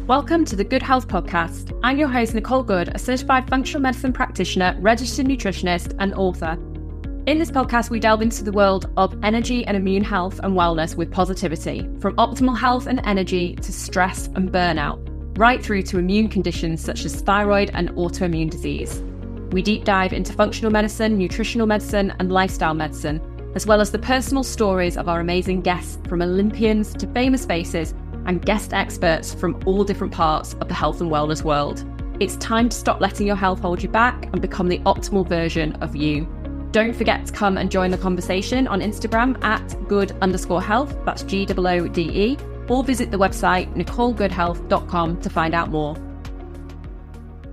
Welcome to the Good Health Podcast. I'm your host, Nicole Good, a certified functional medicine practitioner, registered nutritionist, and author. In this podcast, we delve into the world of energy and immune health and wellness with positivity, from optimal health and energy to stress and burnout, right through to immune conditions such as thyroid and autoimmune disease. We deep dive into functional medicine, nutritional medicine, and lifestyle medicine, as well as the personal stories of our amazing guests, from Olympians to famous faces and guest experts from all different parts of the health and wellness world. It's time to stop letting your health hold you back and become the optimal version of you. Don't forget to come and join the conversation on Instagram at good_health, that's GOODE, or visit the website nicolegoodhealth.com to find out more.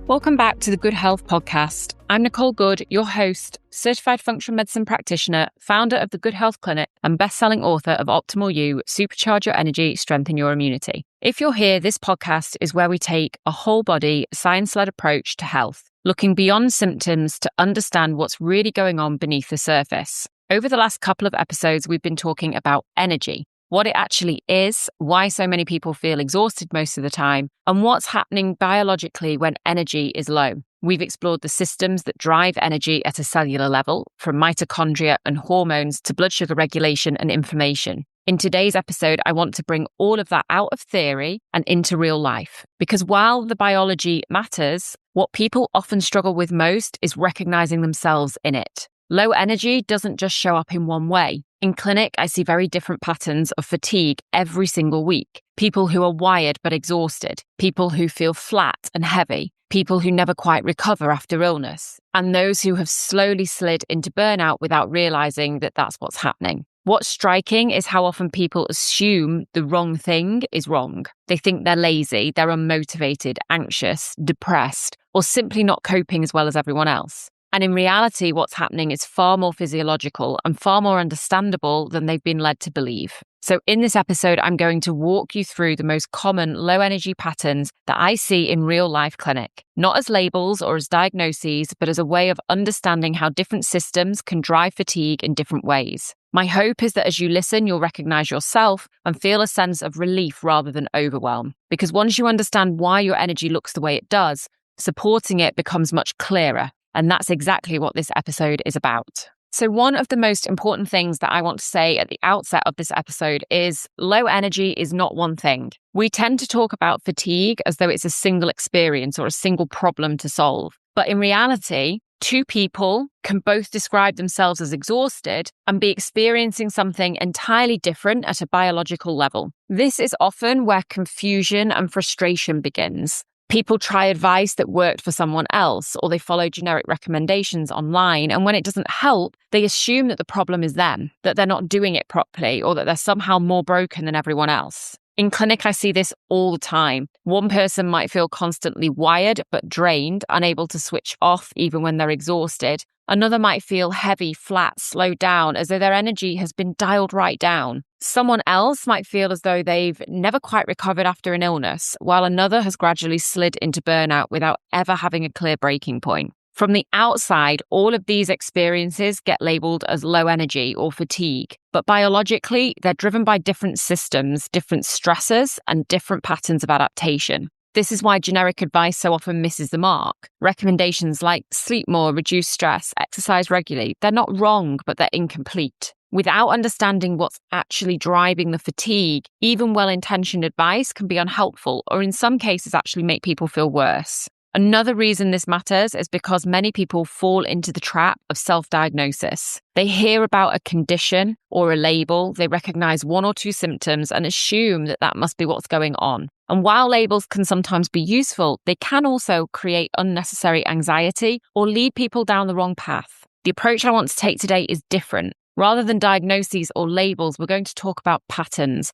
Welcome back to the Good Health Podcast. I'm Nicole Good, your host, certified functional medicine practitioner, founder of the Good Health Clinic, and best-selling author of Optimal You, Supercharge Your Energy, Strengthen Your Immunity. If you're here, this podcast is where we take a whole-body, science-led approach to health, looking beyond symptoms to understand what's really going on beneath the surface. Over the last couple of episodes, we've been talking about energy, what it actually is, why so many people feel exhausted most of the time, and what's happening biologically when energy is low. We've explored the systems that drive energy at a cellular level, from mitochondria and hormones to blood sugar regulation and inflammation. In today's episode, I want to bring all of that out of theory and into real life. Because while the biology matters, what people often struggle with most is recognizing themselves in it. Low energy doesn't just show up in one way. In clinic, I see very different patterns of fatigue every single week. People who are wired but exhausted, people who feel flat and heavy, people who never quite recover after illness, and those who have slowly slid into burnout without realizing that that's what's happening. What's striking is how often people assume the wrong thing is wrong. They think they're lazy, they're unmotivated, anxious, depressed, or simply not coping as well as everyone else. And in reality, what's happening is far more physiological and far more understandable than they've been led to believe. So in this episode, I'm going to walk you through the most common low energy patterns that I see in real life clinic, not as labels or as diagnoses, but as a way of understanding how different systems can drive fatigue in different ways. My hope is that as you listen, you'll recognize yourself and feel a sense of relief rather than overwhelm. Because once you understand why your energy looks the way it does, supporting it becomes much clearer. And that's exactly what this episode is about. So one of the most important things that I want to say at the outset of this episode is low energy is not one thing. We tend to talk about fatigue as though it's a single experience or a single problem to solve. But in reality, two people can both describe themselves as exhausted and be experiencing something entirely different at a biological level. This is often where confusion and frustration begins. People try advice that worked for someone else, or they follow generic recommendations online, and when it doesn't help, they assume that the problem is them, that they're not doing it properly, or that they're somehow more broken than everyone else. In clinic, I see this all the time. One person might feel constantly wired but drained, unable to switch off even when they're exhausted. Another might feel heavy, flat, slowed down, as though their energy has been dialed right down. Someone else might feel as though they've never quite recovered after an illness, while another has gradually slid into burnout without ever having a clear breaking point. From the outside, all of these experiences get labeled as low energy or fatigue, but biologically, they're driven by different systems, different stressors, and different patterns of adaptation. This is why generic advice so often misses the mark. Recommendations like sleep more, reduce stress, exercise regularly, they're not wrong, but they're incomplete. Without understanding what's actually driving the fatigue, even well-intentioned advice can be unhelpful, or in some cases actually make people feel worse. Another reason this matters is because many people fall into the trap of self-diagnosis. They hear about a condition or a label, they recognize one or two symptoms and assume that that must be what's going on. And while labels can sometimes be useful, they can also create unnecessary anxiety or lead people down the wrong path. The approach I want to take today is different. Rather than diagnoses or labels, we're going to talk about patterns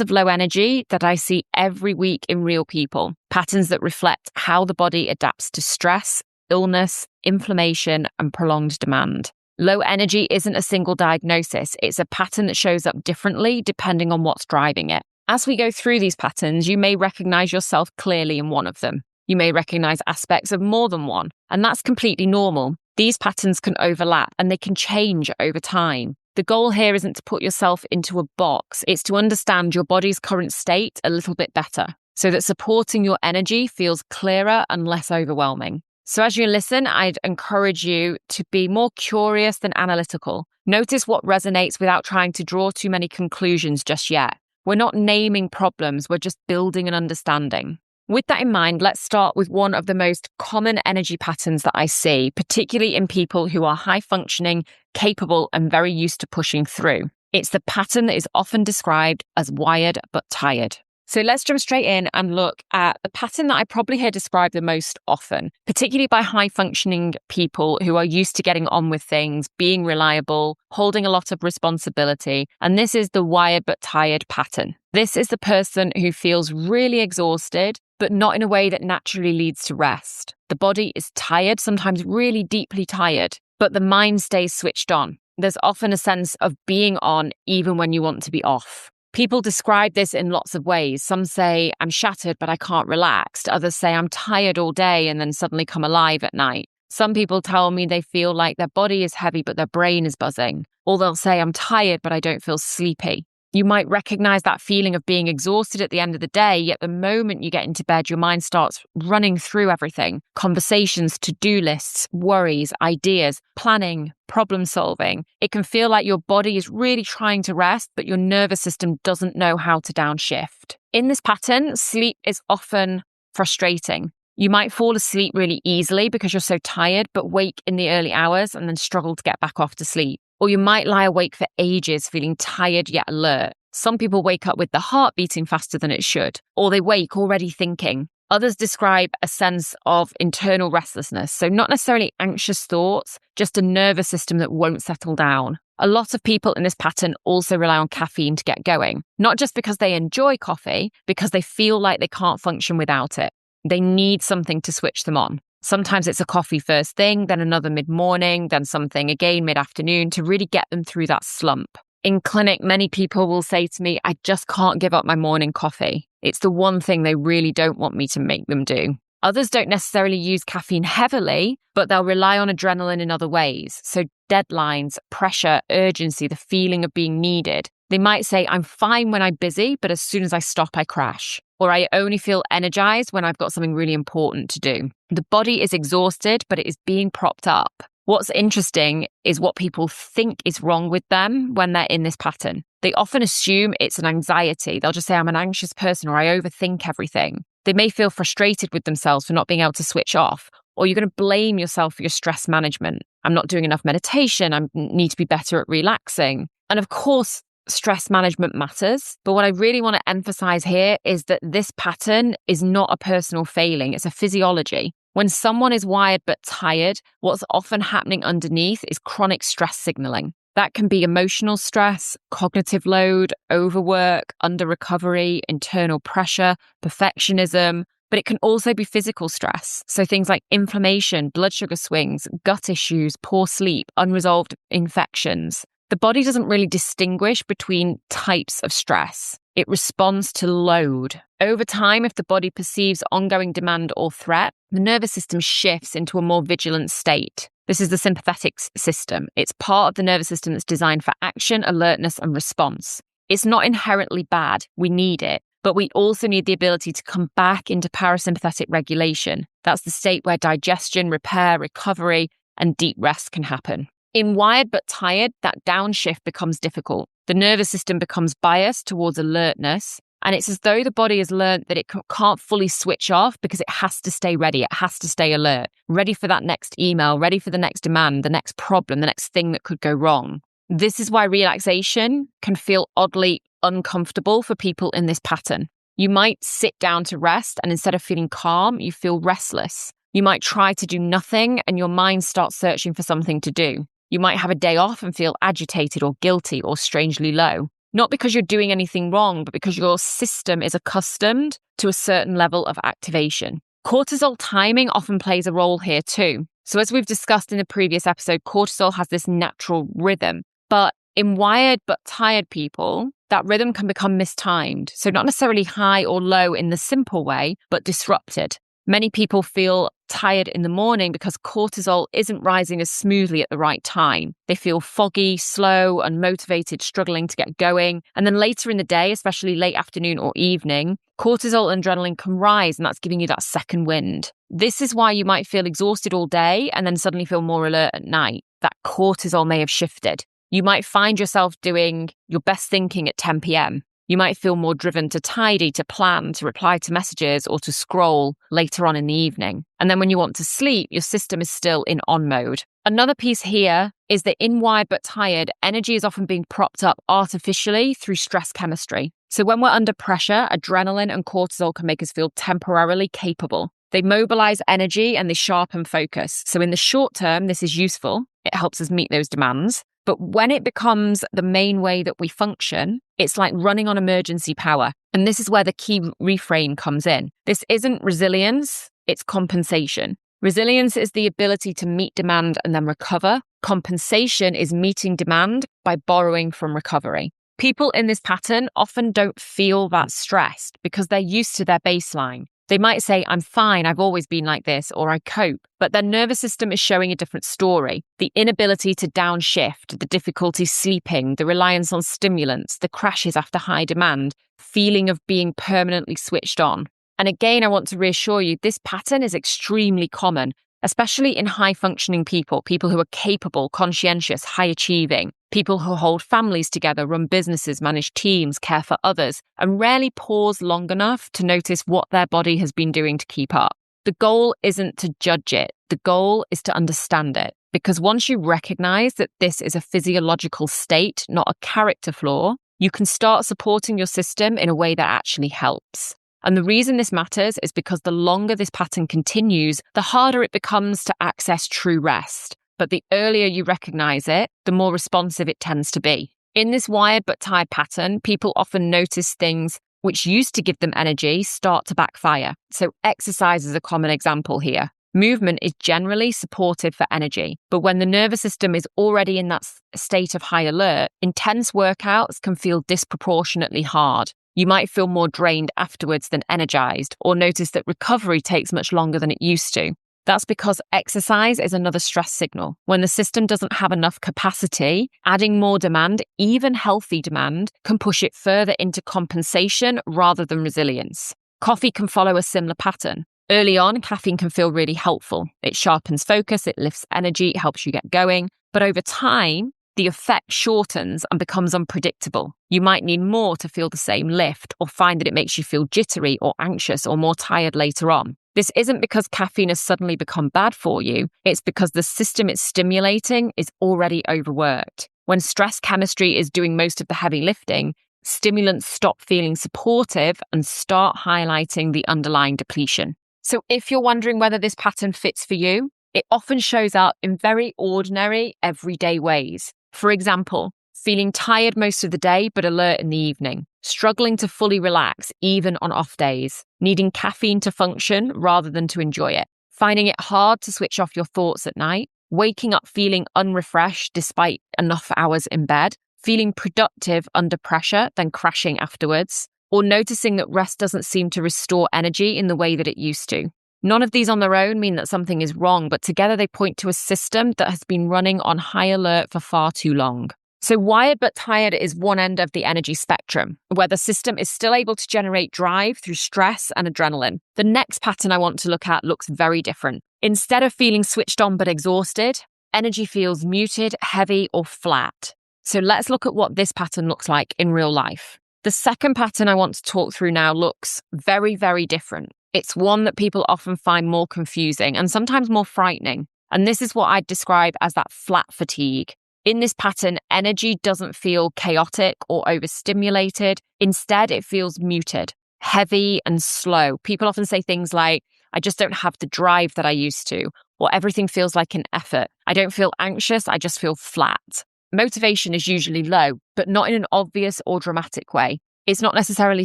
of low energy that I see every week in real people, patterns that reflect how the body adapts to stress, illness, inflammation, and prolonged demand. Low energy isn't a single diagnosis. It's a pattern that shows up differently depending on what's driving it. As we go through these patterns, you may recognize yourself clearly in one of them. You may recognize aspects of more than one, and that's completely normal. These patterns can overlap and they can change over time. The goal here isn't to put yourself into a box, it's to understand your body's current state a little bit better. so that supporting your energy feels clearer and less overwhelming. So as you listen, I'd encourage you to be more curious than analytical. Notice what resonates without trying to draw too many conclusions just yet. We're not naming problems, we're just building an understanding. With that in mind, let's start with one of the most common energy patterns that I see, particularly in people who are high functioning, capable, and very used to pushing through. It's the pattern that is often described as wired but tired. So let's jump straight in and look at the pattern that I probably hear described the most often, particularly by high functioning people who are used to getting on with things, being reliable, holding a lot of responsibility. And this is the wired but tired pattern. This is the person who feels really exhausted, but not in a way that naturally leads to rest. The body is tired, sometimes really deeply tired, but the mind stays switched on. There's often a sense of being on even when you want to be off. People describe this in lots of ways. Some say, I'm shattered, but I can't relax. Others say, I'm tired all day and then suddenly come alive at night. Some people tell me they feel like their body is heavy, but their brain is buzzing. Or they'll say, I'm tired, but I don't feel sleepy. You might recognize that feeling of being exhausted at the end of the day, yet the moment you get into bed, your mind starts running through everything. Conversations, to-do lists, worries, ideas, planning, problem solving. It can feel like your body is really trying to rest, but your nervous system doesn't know how to downshift. In this pattern, sleep is often frustrating. You might fall asleep really easily because you're so tired, but wake in the early hours and then struggle to get back off to sleep. Or you might lie awake for ages feeling tired yet alert. Some people wake up with the heart beating faster than it should, or they wake already thinking. Others describe a sense of internal restlessness, so not necessarily anxious thoughts, just a nervous system that won't settle down. A lot of people in this pattern also rely on caffeine to get going, not just because they enjoy coffee, because they feel like they can't function without it. They need something to switch them on. Sometimes it's a coffee first thing, then another mid-morning, then something again mid-afternoon to really get them through that slump. In clinic, many people will say to me, I just can't give up my morning coffee. It's the one thing they really don't want me to make them do. Others don't necessarily use caffeine heavily, but they'll rely on adrenaline in other ways. So deadlines, pressure, urgency, the feeling of being needed. They might say, I'm fine when I'm busy, but as soon as I stop, I crash. Or I only feel energized when I've got something really important to do. The body is exhausted, but it is being propped up. What's interesting is what people think is wrong with them when they're in this pattern. They often assume it's an anxiety. They'll just say, I'm an anxious person, or I overthink everything. They may feel frustrated with themselves for not being able to switch off, or you're going to blame yourself for your stress management. I'm not doing enough meditation. I need to be better at relaxing. And of course, stress management matters. But what I really want to emphasize here is that this pattern is not a personal failing. It's a physiology. When someone is wired but tired, what's often happening underneath is chronic stress signaling. That can be emotional stress, cognitive load, overwork, under-recovery, internal pressure, perfectionism, but it can also be physical stress. So things like inflammation, blood sugar swings, gut issues, poor sleep, unresolved infections. The body doesn't really distinguish between types of stress. It responds to load. Over time, if the body perceives ongoing demand or threat, the nervous system shifts into a more vigilant state. This is the sympathetic system. It's part of the nervous system that's designed for action, alertness, and response. It's not inherently bad. We need it. But we also need the ability to come back into parasympathetic regulation. That's the state where digestion, repair, recovery, and deep rest can happen. In wired but tired, that downshift becomes difficult. The nervous system becomes biased towards alertness, and it's as though the body has learned that it can't fully switch off because it has to stay ready. It has to stay alert, ready for that next email, ready for the next demand, the next problem, the next thing that could go wrong. This is why relaxation can feel oddly uncomfortable for people in this pattern. You might sit down to rest, and instead of feeling calm, you feel restless. You might try to do nothing, and your mind starts searching for something to do. You might have a day off and feel agitated or guilty or strangely low. Not because you're doing anything wrong, but because your system is accustomed to a certain level of activation. Cortisol timing often plays a role here too. So as we've discussed in the previous episode, cortisol has this natural rhythm. But in wired but tired people, that rhythm can become mistimed. So not necessarily high or low in the simple way, but disrupted. Many people feel tired in the morning because cortisol isn't rising as smoothly at the right time. They feel foggy, slow, unmotivated, struggling to get going. And then later in the day, especially late afternoon or evening, cortisol and adrenaline can rise, and that's giving you that second wind. This is why you might feel exhausted all day and then suddenly feel more alert at night. That cortisol may have shifted. You might find yourself doing your best thinking at 10 p.m. You might feel more driven to tidy, to plan, to reply to messages, or to scroll later on in the evening. And then when you want to sleep, your system is still in on mode. Another piece here is that in Wired But Tired, energy is often being propped up artificially through stress chemistry. So when we're under pressure, adrenaline and cortisol can make us feel temporarily capable. They mobilize energy and they sharpen focus. So in the short term, this is useful. It helps us meet those demands. But when it becomes the main way that we function, it's like running on emergency power. And this is where the key reframe comes in. This isn't resilience, it's compensation. Resilience is the ability to meet demand and then recover. Compensation is meeting demand by borrowing from recovery. People in this pattern often don't feel that stressed because they're used to their baseline. They might say, I'm fine, I've always been like this, or I cope. But their nervous system is showing a different story. The inability to downshift, the difficulty sleeping, the reliance on stimulants, the crashes after high demand, feeling of being permanently switched on. And again, I want to reassure you, this pattern is extremely common, especially in high-functioning people who are capable, conscientious, high-achieving, people who hold families together, run businesses, manage teams, care for others, and rarely pause long enough to notice what their body has been doing to keep up. The goal isn't to judge it. The goal is to understand it. Because once you recognize that this is a physiological state, not a character flaw, you can start supporting your system in a way that actually helps. And the reason this matters is because the longer this pattern continues, the harder it becomes to access true rest. But the earlier you recognize it, the more responsive it tends to be. In this Wired But Tired pattern, people often notice things which used to give them energy start to backfire. So exercise is a common example here. Movement is generally supportive for energy, but when the nervous system is already in that state of high alert, intense workouts can feel disproportionately hard. You might feel more drained afterwards than energized, or notice that recovery takes much longer than it used to. That's because exercise is another stress signal. When the system doesn't have enough capacity, adding more demand, even healthy demand, can push it further into compensation rather than resilience. Coffee can follow a similar pattern. Early on, caffeine can feel really helpful. It sharpens focus, it lifts energy, it helps you get going. But over time, the effect shortens and becomes unpredictable. You might need more to feel the same lift, or find that it makes you feel jittery or anxious or more tired later on. This isn't because caffeine has suddenly become bad for you. It's because the system it's stimulating is already overworked. When stress chemistry is doing most of the heavy lifting, stimulants stop feeling supportive and start highlighting the underlying depletion. So if you're wondering whether this pattern fits for you, it often shows up in very ordinary, everyday ways. For example, feeling tired most of the day but alert in the evening, struggling to fully relax even on off days, needing caffeine to function rather than to enjoy it, finding it hard to switch off your thoughts at night, waking up feeling unrefreshed despite enough hours in bed, feeling productive under pressure then crashing afterwards, or noticing that rest doesn't seem to restore energy in the way that it used to. None of these on their own mean that something is wrong, but together they point to a system that has been running on high alert for far too long. So Wired But Tired is one end of the energy spectrum, where the system is still able to generate drive through stress and adrenaline. The next pattern I want to look at looks very different. Instead of feeling switched on but exhausted, energy feels muted, heavy, or flat. So let's look at what this pattern looks like in real life. The second pattern I want to talk through now looks very, very different. It's one that people often find more confusing and sometimes more frightening. And this is what I'd describe as that flat fatigue. In this pattern, energy doesn't feel chaotic or overstimulated. Instead, it feels muted, heavy and slow. People often say things like, I just don't have the drive that I used to, or everything feels like an effort. I don't feel anxious, I just feel flat. Motivation is usually low, but not in an obvious or dramatic way. It's not necessarily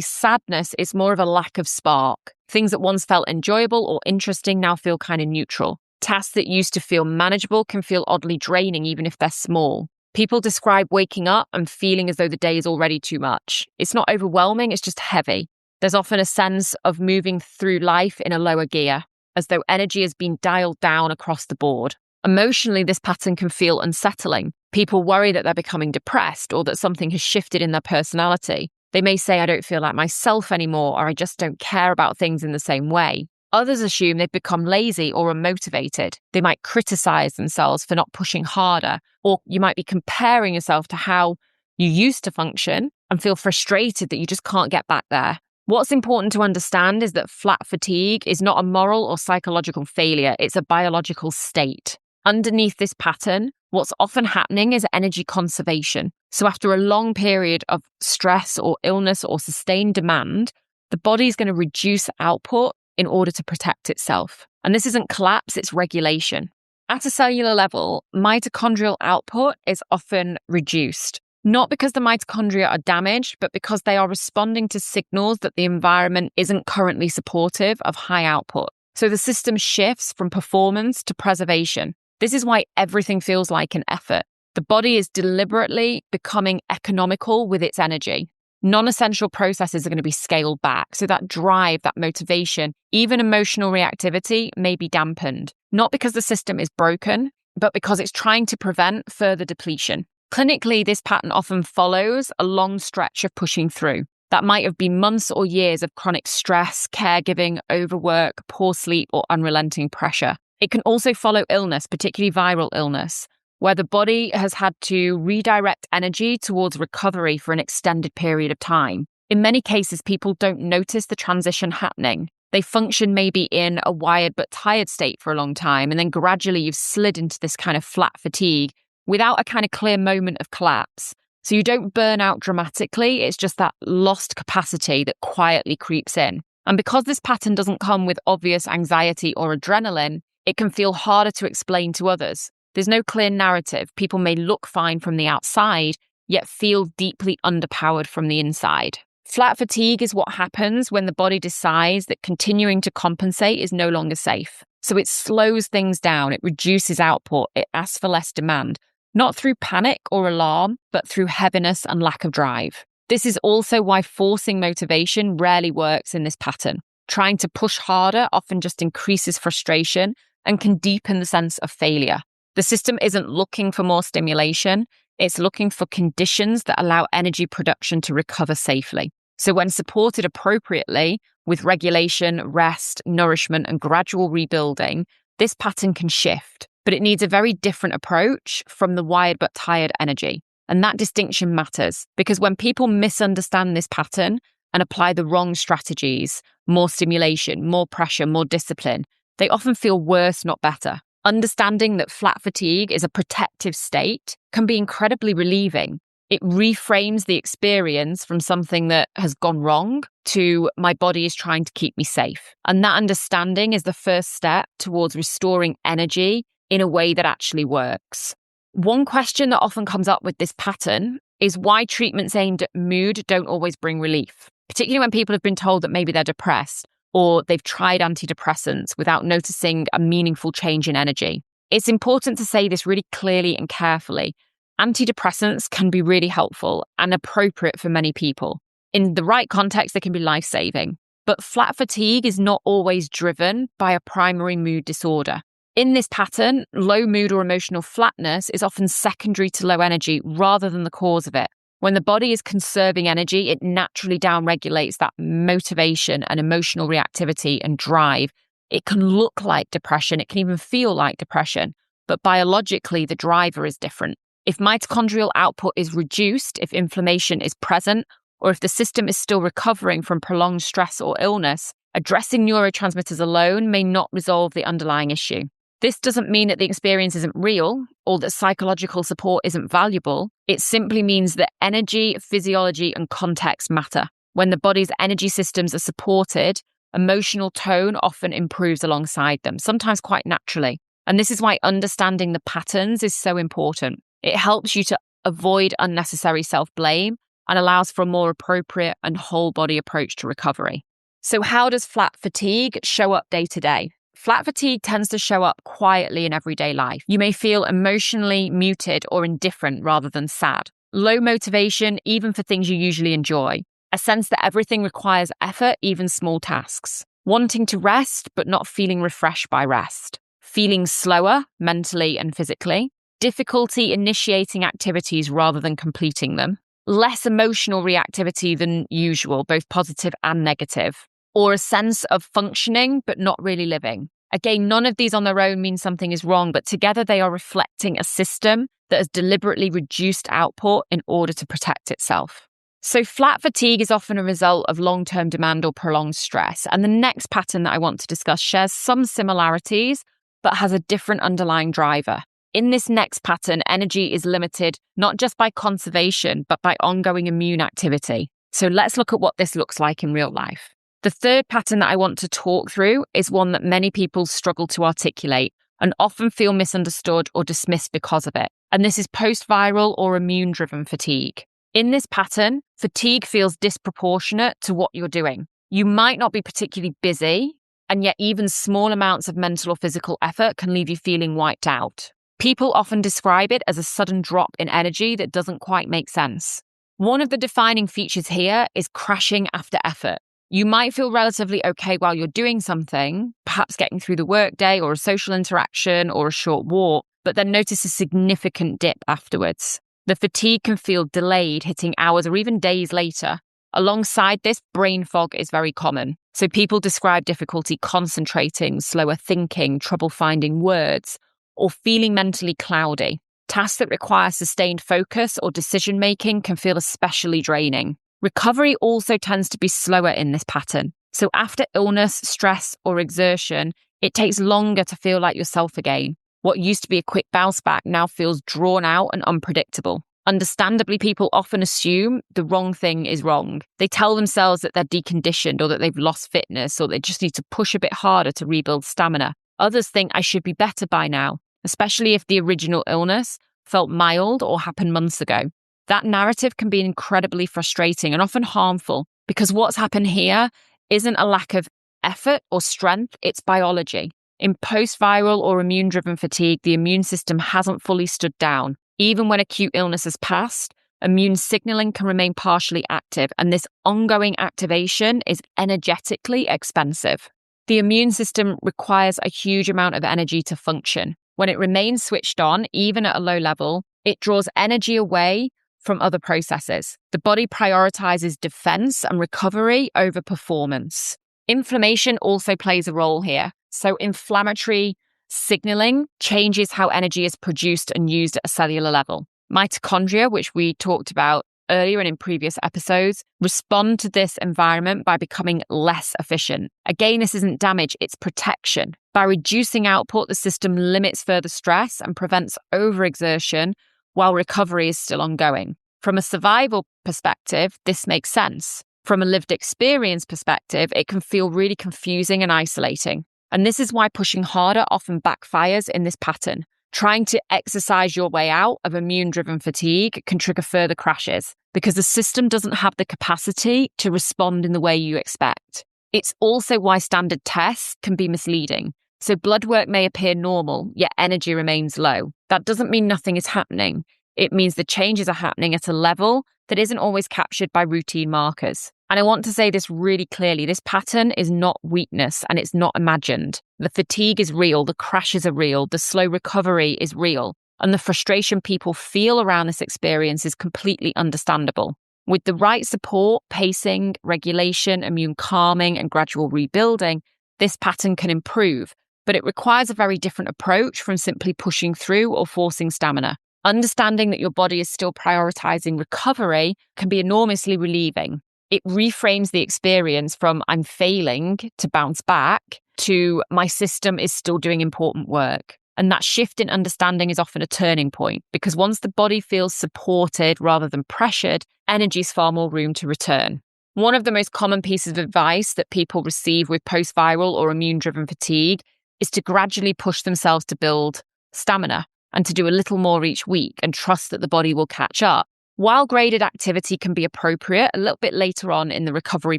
sadness, it's more of a lack of spark. Things that once felt enjoyable or interesting now feel kind of neutral. Tasks that used to feel manageable can feel oddly draining even if they're small. People describe waking up and feeling as though the day is already too much. It's not overwhelming, it's just heavy. There's often a sense of moving through life in a lower gear. as though energy has been dialed down across the board. Emotionally, this pattern can feel unsettling. People worry that they're becoming depressed or that something has shifted in their personality. They may say, I don't feel like myself anymore, or I just don't care about things in the same way. Others assume they've become lazy or unmotivated. They might criticize themselves for not pushing harder, or you might be comparing yourself to how you used to function and feel frustrated that you just can't get back there. What's important to understand is that flat fatigue is not a moral or psychological failure, it's a biological state. Underneath this pattern, what's often happening is energy conservation. So after a long period of stress or illness or sustained demand, the body is going to reduce output in order to protect itself. And this isn't collapse, it's regulation. At a cellular level, mitochondrial output is often reduced. Not because the mitochondria are damaged, but because they are responding to signals that the environment isn't currently supportive of high output. So the system shifts from performance to preservation. This is why everything feels like an effort. The body is deliberately becoming economical with its energy. Non-essential processes are going to be scaled back. So that drive, that motivation, even emotional reactivity may be dampened. Not because the system is broken, but because it's trying to prevent further depletion. Clinically, this pattern often follows a long stretch of pushing through. That might have been months or years of chronic stress, caregiving, overwork, poor sleep, or unrelenting pressure. It can also follow illness, particularly viral illness, where the body has had to redirect energy towards recovery for an extended period of time. In many cases, people don't notice the transition happening. They function maybe in a wired but tired state for a long time, and then gradually you've slid into this kind of flat fatigue without a kind of clear moment of collapse. So you don't burn out dramatically, it's just that lost capacity that quietly creeps in. And because this pattern doesn't come with obvious anxiety or adrenaline, it can feel harder to explain to others. There's no clear narrative. People may look fine from the outside, yet feel deeply underpowered from the inside. Flat fatigue is what happens when the body decides that continuing to compensate is no longer safe. So it slows things down, it reduces output, it asks for less demand. Not through panic or alarm, but through heaviness and lack of drive. This is also why forcing motivation rarely works in this pattern. Trying to push harder often just increases frustration and can deepen the sense of failure. The system isn't looking for more stimulation, it's looking for conditions that allow energy production to recover safely. So when supported appropriately, with regulation, rest, nourishment, and gradual rebuilding, this pattern can shift. But it needs a very different approach from the wired but tired energy. And that distinction matters because when people misunderstand this pattern and apply the wrong strategies, more stimulation, more pressure, more discipline, they often feel worse, not better. Understanding that flat fatigue is a protective state can be incredibly relieving. It reframes the experience from something that has gone wrong to my body is trying to keep me safe. And that understanding is the first step towards restoring energy in a way that actually works. One question that often comes up with this pattern is why treatments aimed at mood don't always bring relief, particularly when people have been told that maybe they're depressed or they've tried antidepressants without noticing a meaningful change in energy. It's important to say this really clearly and carefully. Antidepressants can be really helpful and appropriate for many people. In the right context, they can be life-saving. But flat fatigue is not always driven by a primary mood disorder. In this pattern, low mood or emotional flatness is often secondary to low energy rather than the cause of it. When the body is conserving energy, it naturally downregulates that motivation and emotional reactivity and drive. It can look like depression, it can even feel like depression, but biologically the driver is different. If mitochondrial output is reduced, if inflammation is present, or if the system is still recovering from prolonged stress or illness, addressing neurotransmitters alone may not resolve the underlying issue. This doesn't mean that the experience isn't real or that psychological support isn't valuable. It simply means that energy, physiology, and context matter. When the body's energy systems are supported, emotional tone often improves alongside them, sometimes quite naturally. And this is why understanding the patterns is so important. It helps you to avoid unnecessary self-blame and allows for a more appropriate and whole body approach to recovery. So how does flat fatigue show up day to day? Flat fatigue tends to show up quietly in everyday life. You may feel emotionally muted or indifferent rather than sad. Low motivation, even for things you usually enjoy. A sense that everything requires effort, even small tasks. wanting to rest but not feeling refreshed by rest, feeling slower mentally and physically, difficulty initiating activities rather than completing them, less emotional reactivity than usual, both positive and negative, or a sense of functioning but not really living. Again, none of these on their own mean something is wrong, but together they are reflecting a system that has deliberately reduced output in order to protect itself. So flat fatigue is often a result of long-term demand or prolonged stress. And the next pattern that I want to discuss shares some similarities, but has a different underlying driver. In this next pattern, energy is limited not just by conservation, but by ongoing immune activity. So let's look at what this looks like in real life. The third pattern that I want to talk through is one that many people struggle to articulate and often feel misunderstood or dismissed because of it. And this is post-viral or immune-driven fatigue. In this pattern, fatigue feels disproportionate to what you're doing. You might not be particularly busy, and yet even small amounts of mental or physical effort can leave you feeling wiped out. People often describe it as a sudden drop in energy that doesn't quite make sense. One of the defining features here is crashing after effort. You might feel relatively okay while you're doing something, perhaps getting through the workday or a social interaction or a short walk, but then notice a significant dip afterwards. The fatigue can feel delayed, hitting hours or even days later. Alongside this, brain fog is very common. So people describe difficulty concentrating, slower thinking, trouble finding words, or feeling mentally cloudy. Tasks that require sustained focus or decision-making can feel especially draining. Recovery also tends to be slower in this pattern. So after illness, stress, or exertion, it takes longer to feel like yourself again. What used to be a quick bounce back now feels drawn out and unpredictable. Understandably, people often assume the wrong thing is wrong. They tell themselves that they're deconditioned or that they've lost fitness or they just need to push a bit harder to rebuild stamina. Others think I should be better by now, especially if the original illness felt mild or happened months ago. That narrative can be incredibly frustrating and often harmful because what's happened here isn't a lack of effort or strength, it's biology. In post-viral or immune-driven fatigue, the immune system hasn't fully stood down. Even when acute illness has passed, immune signaling can remain partially active, and this ongoing activation is energetically expensive. The immune system requires a huge amount of energy to function. When it remains switched on, even at a low level, it draws energy away from other processes. The body prioritizes defense and recovery over performance. Inflammation also plays a role here. So inflammatory signaling changes how energy is produced and used at a cellular level. Mitochondria, which we talked about earlier and in previous episodes, respond to this environment by becoming less efficient. Again, this isn't damage, it's protection. By reducing output, the system limits further stress and prevents overexertion while recovery is still ongoing. From a survival perspective, this makes sense. From a lived experience perspective, it can feel really confusing and isolating. And this is why pushing harder often backfires in this pattern. Trying to exercise your way out of immune-driven fatigue can trigger further crashes because the system doesn't have the capacity to respond in the way you expect. It's also why standard tests can be misleading. So blood work may appear normal, yet energy remains low. That doesn't mean nothing is happening. It means the changes are happening at a level that isn't always captured by routine markers. And I want to say this really clearly. This pattern is not weakness and it's not imagined. The fatigue is real, the crashes are real, the slow recovery is real, and the frustration people feel around this experience is completely understandable. With the right support, pacing, regulation, immune calming, and gradual rebuilding, this pattern can improve, but it requires a very different approach from simply pushing through or forcing stamina. Understanding that your body is still prioritizing recovery can be enormously relieving. It reframes the experience from I'm failing to bounce back to my system is still doing important work. And that shift in understanding is often a turning point because once the body feels supported rather than pressured, energy's far more room to return. One of the most common pieces of advice that people receive with post-viral or immune-driven fatigue is to gradually push themselves to build stamina and to do a little more each week and trust that the body will catch up. While graded activity can be appropriate a little bit later on in the recovery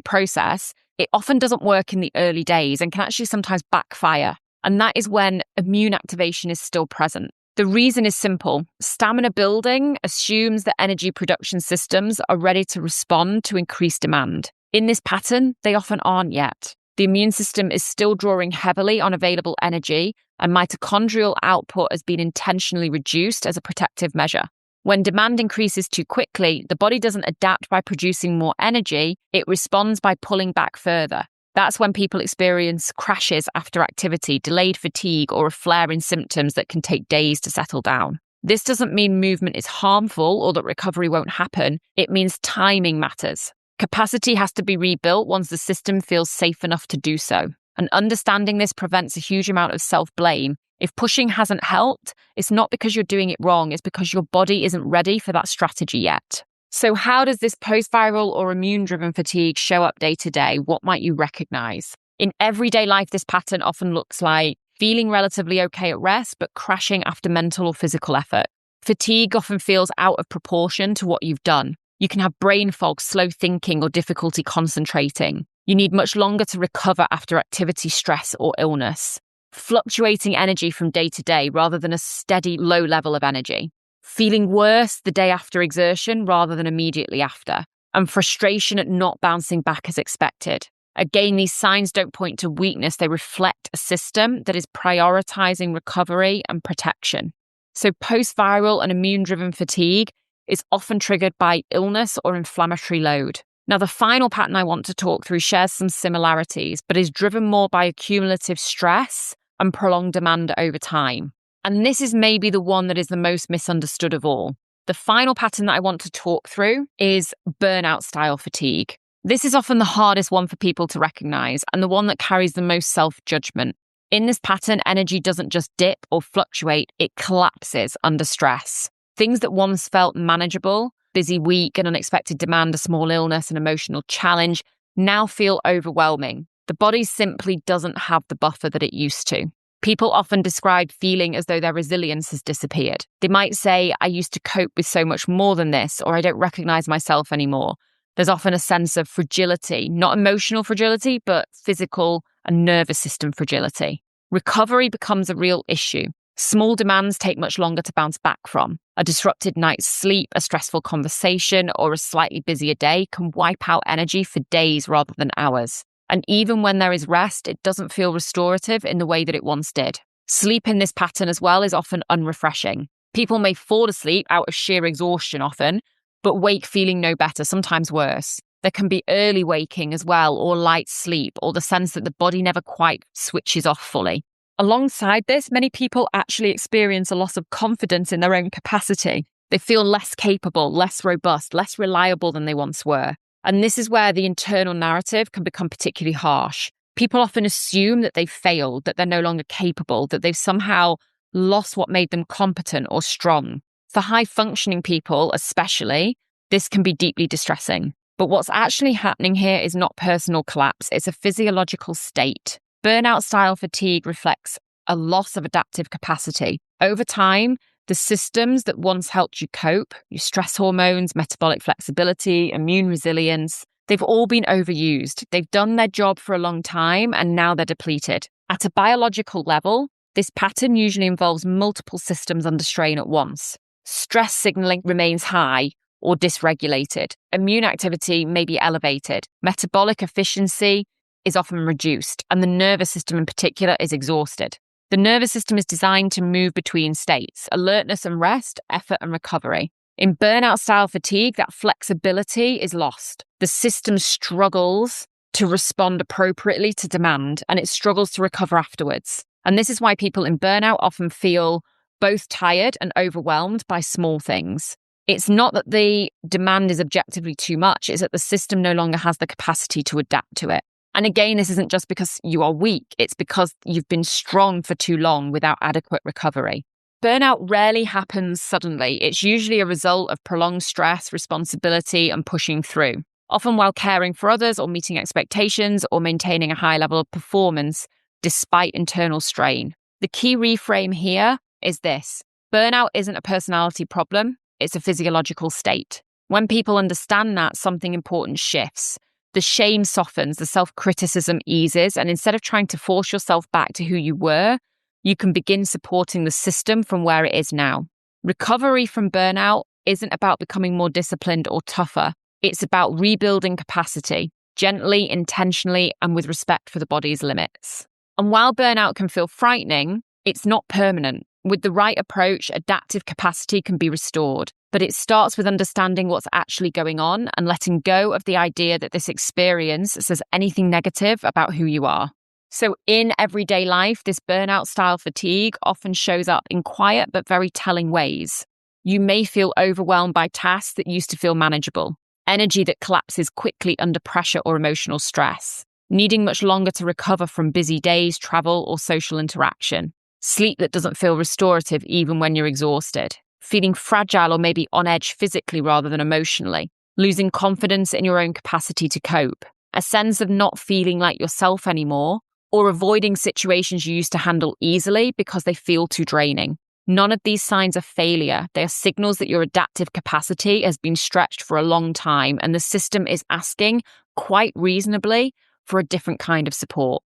process, it often doesn't work in the early days and can actually sometimes backfire. And that is when immune activation is still present. The reason is simple. Stamina building assumes that energy production systems are ready to respond to increased demand. In this pattern, they often aren't yet. The immune system is still drawing heavily on available energy, and mitochondrial output has been intentionally reduced as a protective measure. When demand increases too quickly, the body doesn't adapt by producing more energy, it responds by pulling back further. That's when people experience crashes after activity, delayed fatigue, or a flare in symptoms that can take days to settle down. This doesn't mean movement is harmful or that recovery won't happen. It means timing matters. Capacity has to be rebuilt once the system feels safe enough to do so. And understanding this prevents a huge amount of self-blame. If pushing hasn't helped, it's not because you're doing it wrong, it's because your body isn't ready for that strategy yet. So how does this post-viral or immune-driven fatigue show up day to day? What might you recognize? In everyday life, this pattern often looks like feeling relatively okay at rest, but crashing after mental or physical effort. Fatigue often feels out of proportion to what you've done. You can have brain fog, slow thinking, or difficulty concentrating. You need much longer to recover after activity, stress, or illness. Fluctuating energy from day to day rather than a steady low level of energy. Feeling worse the day after exertion rather than immediately after. And frustration at not bouncing back as expected. Again, these signs don't point to weakness. They reflect a system that is prioritizing recovery and protection. So post-viral and immune-driven fatigue is often triggered by illness or inflammatory load. Now, the final pattern I want to talk through shares some similarities, but is driven more by accumulative stress and prolonged demand over time. And this is maybe the one that is the most misunderstood of all. The final pattern that I want to talk through is burnout-style fatigue. This is often the hardest one for people to recognize and the one that carries the most self-judgment. In this pattern, energy doesn't just dip or fluctuate, it collapses under stress. Things that once felt manageable, busy week, an unexpected demand, a small illness, an emotional challenge, now feel overwhelming. The body simply doesn't have the buffer that it used to. People often describe feeling as though their resilience has disappeared. They might say, I used to cope with so much more than this, or I don't recognize myself anymore. There's often a sense of fragility, not emotional fragility, but physical and nervous system fragility. Recovery becomes a real issue. Small demands take much longer to bounce back from. A disrupted night's sleep, a stressful conversation, or a slightly busier day can wipe out energy for days rather than hours. And even when there is rest, it doesn't feel restorative in the way that it once did. Sleep in this pattern as well is often unrefreshing. People may fall asleep out of sheer exhaustion often, but wake feeling no better, sometimes worse. There can be early waking as well, or light sleep, or the sense that the body never quite switches off fully. Alongside this, many people actually experience a loss of confidence in their own capacity. They feel less capable, less robust, less reliable than they once were. And this is where the internal narrative can become particularly harsh. People often assume that they've failed, that they're no longer capable, that they've somehow lost what made them competent or strong. For high-functioning people especially, this can be deeply distressing. But what's actually happening here is not personal collapse, it's a physiological state. Burnout-style fatigue reflects a loss of adaptive capacity. Over time, the systems that once helped you cope, your stress hormones, metabolic flexibility, immune resilience, they've all been overused. They've done their job for a long time and now they're depleted. At a biological level, this pattern usually involves multiple systems under strain at once. Stress signaling remains high or dysregulated. Immune activity may be elevated. Metabolic efficiency is often reduced, and the nervous system in particular is exhausted. The nervous system is designed to move between states, alertness and rest, effort and recovery. In burnout-style fatigue, that flexibility is lost. The system struggles to respond appropriately to demand, and it struggles to recover afterwards. And this is why people in burnout often feel both tired and overwhelmed by small things. It's not that the demand is objectively too much, it's that the system no longer has the capacity to adapt to it. And again, this isn't just because you are weak, it's because you've been strong for too long without adequate recovery. Burnout rarely happens suddenly. It's usually a result of prolonged stress, responsibility, and pushing through, often while caring for others or meeting expectations or maintaining a high level of performance despite internal strain. The key reframe here is this: burnout isn't a personality problem, it's a physiological state. When people understand that, something important shifts. The shame softens, the self-criticism eases, and instead of trying to force yourself back to who you were, you can begin supporting the system from where it is now. Recovery from burnout isn't about becoming more disciplined or tougher. It's about rebuilding capacity. gently, intentionally, and with respect for the body's limits. And while burnout can feel frightening, it's not permanent. With the right approach, adaptive capacity can be restored. But it starts with understanding what's actually going on and letting go of the idea that this experience says anything negative about who you are. So in everyday life, this burnout-style fatigue often shows up in quiet but very telling ways. You may feel overwhelmed by tasks that used to feel manageable, energy that collapses quickly under pressure or emotional stress, needing much longer to recover from busy days, travel, or social interaction, sleep that doesn't feel restorative even when you're exhausted, feeling fragile or maybe on edge physically rather than emotionally, losing confidence in your own capacity to cope, a sense of not feeling like yourself anymore, or avoiding situations you used to handle easily because they feel too draining. None of these signs are failure. They are signals that your adaptive capacity has been stretched for a long time and the system is asking, quite reasonably, for a different kind of support.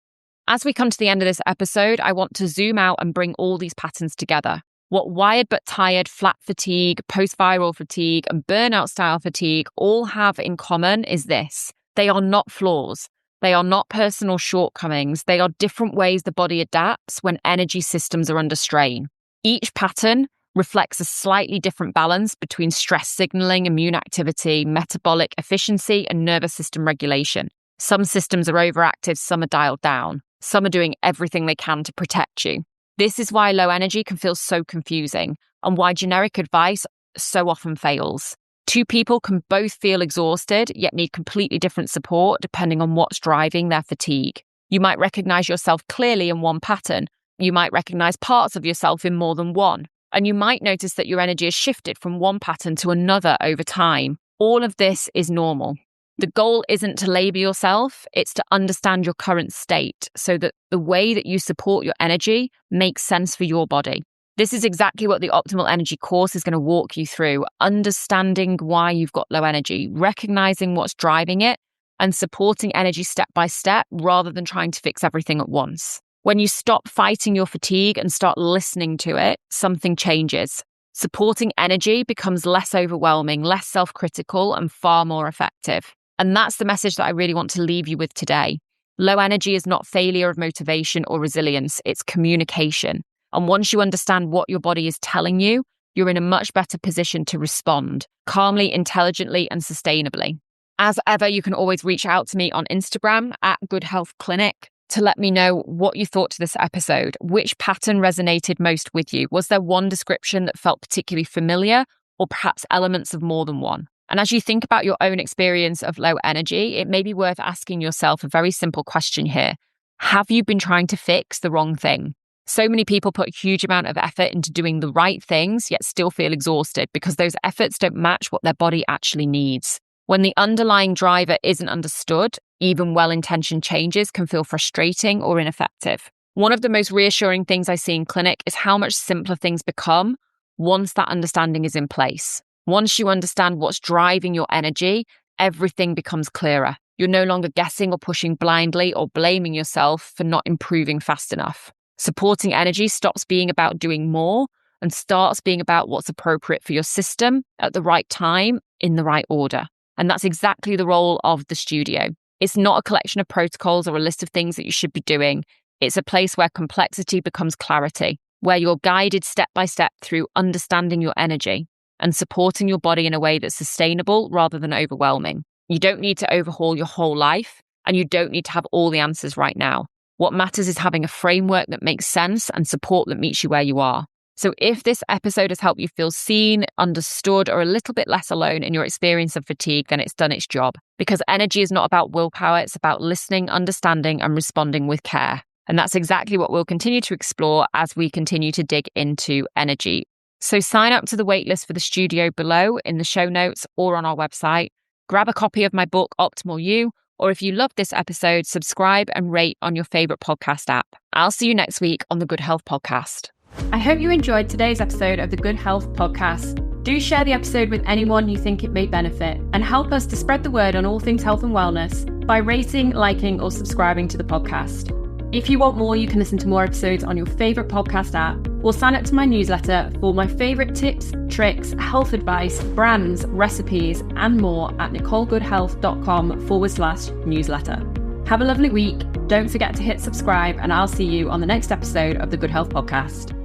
As we come to the end of this episode, I want to zoom out and bring all these patterns together. What wired but tired, flat fatigue, post-viral fatigue, and burnout-style fatigue all have in common is this. They are not flaws. They are not personal shortcomings. They are different ways the body adapts when energy systems are under strain. Each pattern reflects a slightly different balance between stress signaling, immune activity, metabolic efficiency, and nervous system regulation. Some systems are overactive, some are dialed down. Some are doing everything they can to protect you. This is why low energy can feel so confusing and why generic advice so often fails. Two people can both feel exhausted, yet need completely different support depending on what's driving their fatigue. You might recognize yourself clearly in one pattern. You might recognize parts of yourself in more than one. And you might notice that your energy has shifted from one pattern to another over time. All of this is normal. The goal isn't to label yourself, it's to understand your current state so that the way that you support your energy makes sense for your body. This is exactly what the Optimal Energy course is going to walk you through, understanding why you've got low energy, recognizing what's driving it, and supporting energy step by step rather than trying to fix everything at once. When you stop fighting your fatigue and start listening to it, something changes. Supporting energy becomes less overwhelming, less self-critical, and far more effective. And that's the message that I really want to leave you with today. Low energy is not failure of motivation or resilience, it's communication. And once you understand what your body is telling you, you're in a much better position to respond calmly, intelligently, and sustainably. As ever, you can always reach out to me on Instagram @GoodHealthClinic to let me know what you thought to this episode. Which pattern resonated most with you? Was there one description that felt particularly familiar, or perhaps elements of more than one? And as you think about your own experience of low energy, it may be worth asking yourself a very simple question here. Have you been trying to fix the wrong thing? So many people put a huge amount of effort into doing the right things, yet still feel exhausted because those efforts don't match what their body actually needs. When the underlying driver isn't understood, even well-intentioned changes can feel frustrating or ineffective. One of the most reassuring things I see in clinic is how much simpler things become once that understanding is in place. Once you understand what's driving your energy, everything becomes clearer. You're no longer guessing or pushing blindly or blaming yourself for not improving fast enough. Supporting energy stops being about doing more and starts being about what's appropriate for your system at the right time in the right order. And that's exactly the role of the studio. It's not a collection of protocols or a list of things that you should be doing. It's a place where complexity becomes clarity, where you're guided step by step through understanding your energy and supporting your body in a way that's sustainable rather than overwhelming. You don't need to overhaul your whole life, and you don't need to have all the answers right now. What matters is having a framework that makes sense and support that meets you where you are. So if this episode has helped you feel seen, understood, or a little bit less alone in your experience of fatigue, then it's done its job. Because energy is not about willpower, it's about listening, understanding, and responding with care. And that's exactly what we'll continue to explore as we continue to dig into energy. So sign up to the waitlist for the studio below in the show notes or on our website. Grab a copy of my book, Optimal You, or if you love this episode, subscribe and rate on your favorite podcast app. I'll see you next week on the Good Health Podcast. I hope you enjoyed today's episode of the Good Health Podcast. Do share the episode with anyone you think it may benefit and help us to spread the word on all things health and wellness by rating, liking, or subscribing to the podcast. If you want more, you can listen to more episodes on your favourite podcast app or sign up to my newsletter for my favourite tips, tricks, health advice, brands, recipes, and more at nicolegoodhealth.com/newsletter. Have a lovely week. Don't forget to hit subscribe, and I'll see you on the next episode of the Good Health Podcast.